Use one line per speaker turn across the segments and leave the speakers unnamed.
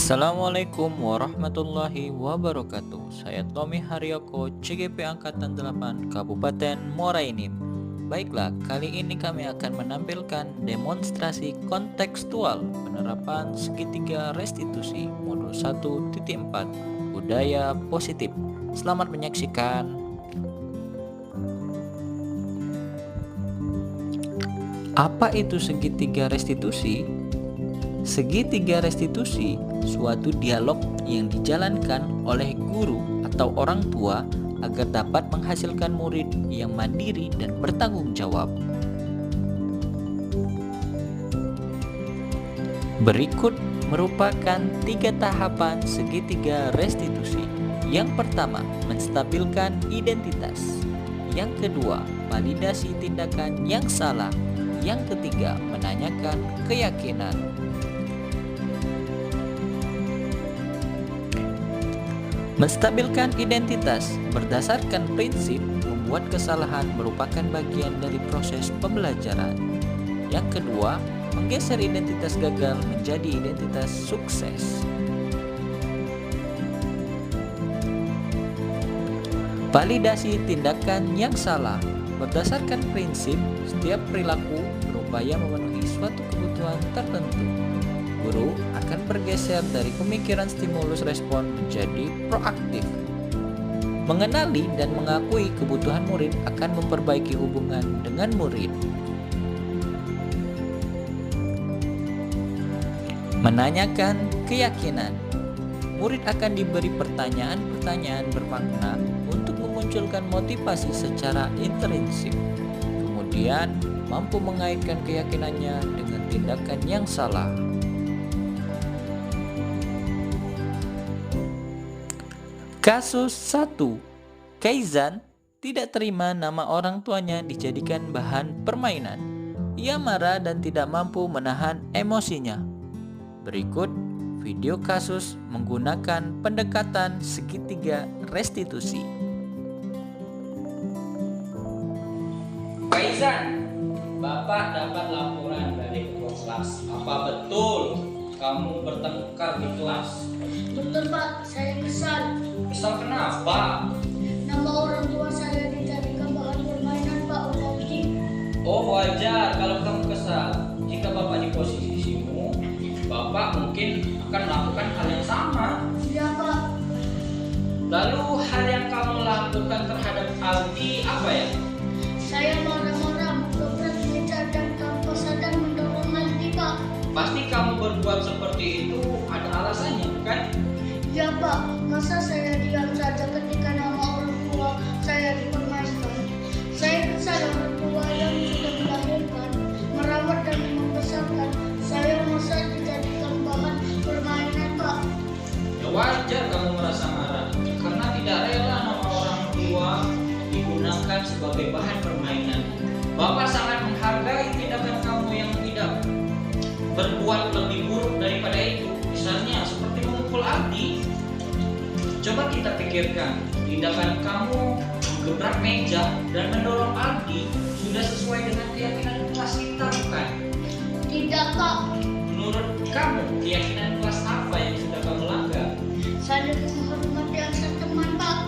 Assalamualaikum warahmatullahi wabarakatuh. Saya Tommy Haryoko, CGP Angkatan 8 Kabupaten Muara Enim. Baiklah, kali ini kami akan menampilkan demonstrasi kontekstual penerapan segitiga restitusi modul 1.4 budaya positif. Selamat menyaksikan. Apa itu segitiga restitusi? Segitiga restitusi suatu dialog yang dijalankan oleh guru atau orang tua agar dapat menghasilkan murid yang mandiri dan bertanggung jawab. Berikut merupakan 3 tahapan segitiga restitusi. Yang pertama, menstabilkan identitas. Yang kedua, validasi tindakan yang salah. Yang ketiga, menanyakan keyakinan. Menstabilkan identitas berdasarkan prinsip membuat kesalahan merupakan bagian dari proses pembelajaran. Yang kedua, menggeser identitas gagal menjadi identitas sukses. Validasi tindakan yang salah berdasarkan prinsip setiap perilaku berupaya memenuhi suatu kebutuhan tertentu. Guru akan bergeser dari pemikiran stimulus respon menjadi proaktif. Mengenali dan mengakui kebutuhan murid akan memperbaiki hubungan dengan murid. Menanyakan keyakinan. Murid akan diberi pertanyaan-pertanyaan bermakna untuk memunculkan motivasi secara intrinsik. Kemudian mampu mengaitkan keyakinannya dengan tindakan yang salah. Kasus 1. Kaizan tidak terima nama orang tuanya dijadikan bahan permainan. Ia marah dan tidak mampu menahan emosinya. Berikut video kasus menggunakan pendekatan segitiga restitusi.
Kaizan, Bapak dapat laporan dari ketua kelas. Apa betul kamu bertengkar di kelas?
Betul Pak, saya kesal.
Kesal kenapa?
Nama orang tua saya dijadikan bahan permainan Pak Ustadz.
Oh, wajar kalau kamu kesal. Jika Bapak di posisimu, Bapak mungkin akan melakukan hal yang sama.
Iya Pak.
Lalu hal yang kamu lakukan terhadap Aldi apa ya?
Saya marah-marah mendobrak meja dan tanpa sadar mendorong Aldi Pak.
Pasti kamu berbuat seperti itu ada alasannya, bukan?
Ya Pak, masa saya diam saja ketika nama orang tua saya dipermainkan? Saya kesal orang tua yang sudah melahirkan, merawat dan membesarkan saya masa dijadikan bahan permainan Pak.
Ya wajar kamu merasa marah karena tidak rela nama orang tua digunakan sebagai bahan permainan. Bapak sangat menghargai tindakan kamu yang tidak berbuat lebih buruk daripada itu. Misalnya seperti memukul Aldi. Coba kita pikirkan, tindakan kamu menggebrak meja dan mendorong Aldi sudah sesuai dengan keyakinan kelas kita, bukan?
Tidak Pak,
Menurut kamu, keyakinan kelas apa yang sudah kamu langgar?
saling menghormati antar teman Pak.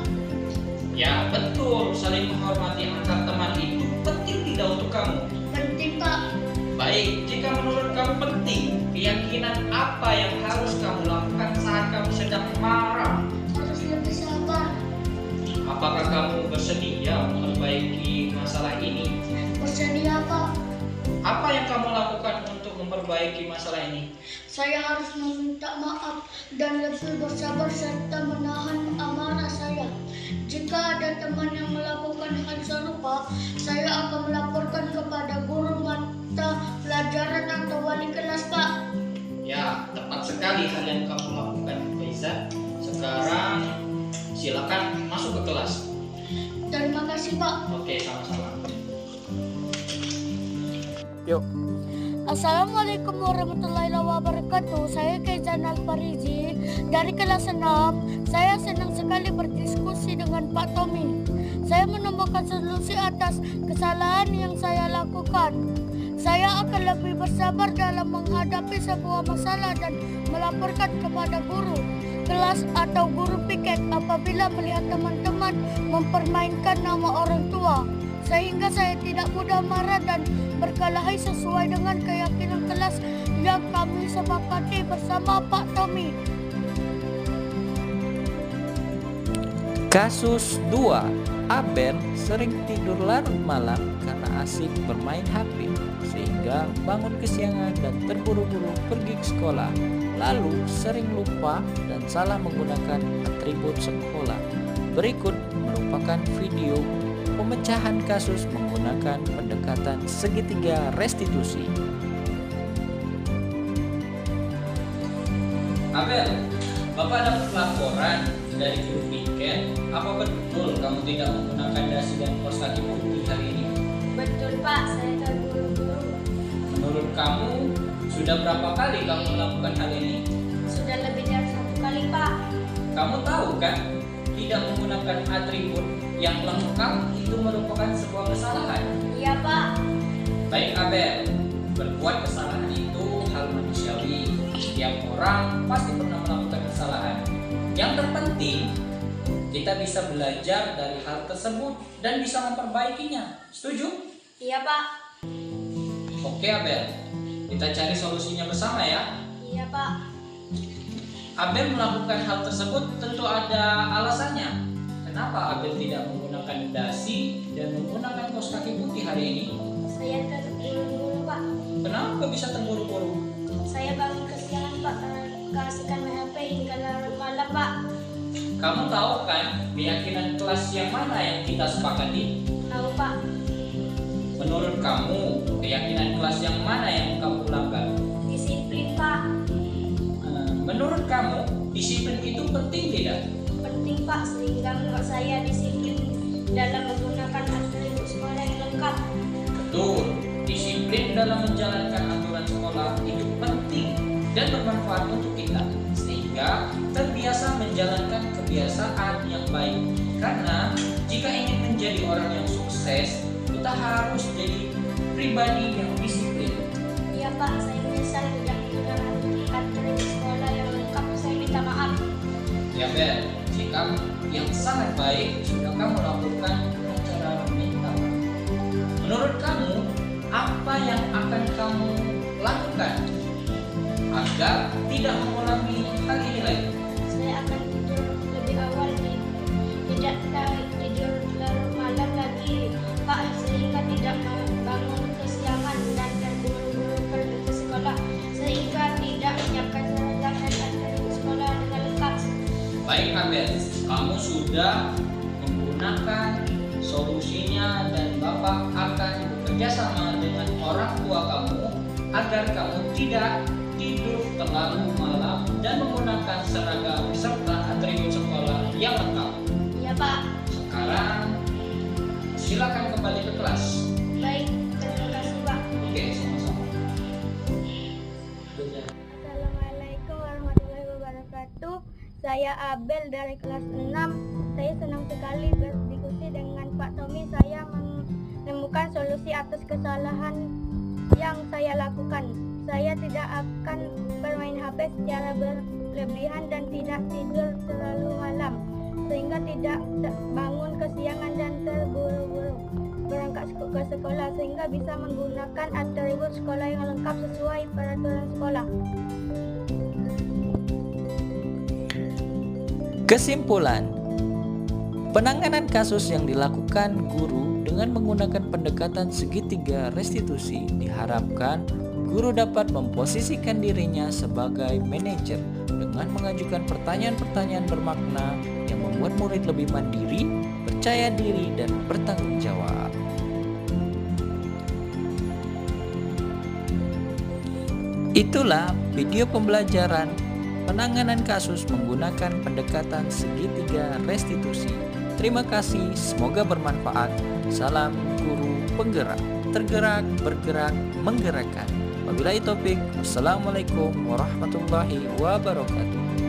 Ya betul, saling menghormati antar teman itu penting tidak untuk kamu?
Penting Pak.
Baik, jika menurut kamu penting, keyakinan apa yang harus kamu lakukan saat kamu sedang marah?
Harus lebih sabar.
Apakah kamu bersedia memperbaiki masalah ini?
Bersedia Pak.
Apa yang kamu lakukan untuk memperbaiki masalah ini?
Saya harus meminta maaf dan lebih bersabar serta menahan amarah saya. Jika ada teman yang melakukan hal serupa, saya akan melaporkan kepada guru mata pelajaran atau wali kelas Pak.
Ya, tepat sekali hal yang kamu lakukan, Kaizan. Sekarang silakan masuk ke kelas.
Terima kasih Pak.
Oke, sama-sama.
Yuk.
Assalamualaikum warahmatullahi wabarakatuh. Saya Kaizan Al-Farizi dari kelas 6. Saya senang sekali berdiskusi dengan Pak Tommy. Saya menemukan solusi atas kesalahan yang saya lakukan. Saya akan lebih bersabar dalam menghadapi sebuah masalah dan melaporkan kepada guru kelas atau guru piket apabila melihat teman-teman mempermainkan nama orang tua, sehingga saya tidak mudah marah dan berkelahi sesuai dengan keyakinan kelas yang kami sepakati bersama Pak Tommy.
Kasus 2. Abel sering tidur larut malam karena asik bermain HP, sehingga bangun kesiangan dan terburu-buru pergi ke sekolah, lalu sering lupa dan salah menggunakan atribut sekolah. Berikut merupakan video pemecahan kasus menggunakan pendekatan segitiga restitusi.
Abel, Bapak dapat laporan dari guru piket. Apa betul kamu tidak menggunakan dasi dan kaos kaki putih hari ini?
Betul Pak, saya terburu-buru.
Menurut kamu, sudah berapa kali kamu melakukan hal ini?
Sudah lebih dari 1 kali Pak.
Kamu tahu kan, tidak menggunakan atribut yang lengkap itu merupakan sebuah kesalahan.
Iya Pak.
Baik Abel, berbuat kesalahan itu hal manusiawi. Setiap orang pasti pernah melakukan kesalahan. Yang terpenting, kita bisa belajar dari hal tersebut dan bisa memperbaikinya. Setuju?
Iya Pak.
Oke Abel, kita cari solusinya bersama ya.
Iya Pak.
Abel melakukan hal tersebut tentu ada alasannya. Kenapa Abel tidak menggunakan dasi dan menggunakan kaos kaki putih hari ini?
Saya terburu-buru Pak.
Kenapa bisa terburu-buru?
Saya bangun kesiangan Pak karena keasikan main HP hingga larut malam Pak.
Kamu tahu kan keyakinan kelas yang mana yang kita sepakati?
Tahu Pak.
Menurut kamu, keyakinan kelas yang mana yang kamu langgar?
Disiplin Pak.
Menurut kamu, disiplin itu penting tidak?
Penting Pak, sehingga membuat saya disiplin dalam menggunakan atribut sekolah yang lengkap.
Betul, disiplin dalam menjalankan aturan sekolah itu penting dan bermanfaat untuk kita, sehingga terbiasa menjalankan kebiasaan yang baik. Karena jika ingin menjadi orang yang sukses, kita harus jadi pribadi yang disiplin.
Iya Pak, saya menyesal tidak menggunakan atribut sekolah yang lengkap. Saya minta maaf.
Ya Bel, sikap yang sangat baik sudah kamu lakukan dengan cara meminta maaf. Menurut kamu, apa yang akan kamu lakukan agar tidak mengulangi hal ini lagi?
Saya akan tidur lebih awal nih. Tidak tidur larut malam lagi Pak, sehingga tidak bangun kesiangan dan terburu-buru pergi ke sekolah, sehingga tidak menyiapkan seragam dan atribut sekolah dengan lengkap.
Baik Abel, kamu sudah menggunakan solusinya dan Bapak akan bekerja sama dengan orang tua kamu agar kamu tidak tidur terlalu malam dan menggunakan seragam serta atribut sekolah yang lengkap.
Iya Pak.
Sekarang silakan kembali ke kelas.
Baik, terima kasih Pak.
Oke, sama-sama.
Assalamualaikum warahmatullahi wabarakatuh. Saya Abel dari kelas 6. Saya senang sekali berdiskusi dengan Pak Tommy. Saya menemukan solusi atas kesalahan yang saya lakukan. Saya tidak akan bermain HP secara berlebihan dan tidak tidur terlalu malam, sehingga tidak bangun kesiangan dan terburu-buru berangkat ke sekolah, sehingga bisa menggunakan atribut sekolah yang lengkap sesuai peraturan sekolah.
Kesimpulan, penanganan kasus yang dilakukan guru dengan menggunakan pendekatan segitiga restitusi diharapkan guru dapat memposisikan dirinya sebagai manajer dengan mengajukan pertanyaan-pertanyaan bermakna yang membuat murid lebih mandiri, percaya diri, dan bertanggung jawab. Itulah video pembelajaran penanganan kasus menggunakan pendekatan segitiga restitusi. Terima kasih, semoga bermanfaat. Salam guru penggerak, tergerak, bergerak, menggerakkan. Wabillahi taufik. Wassalamualaikum warahmatullahi wabarakatuh.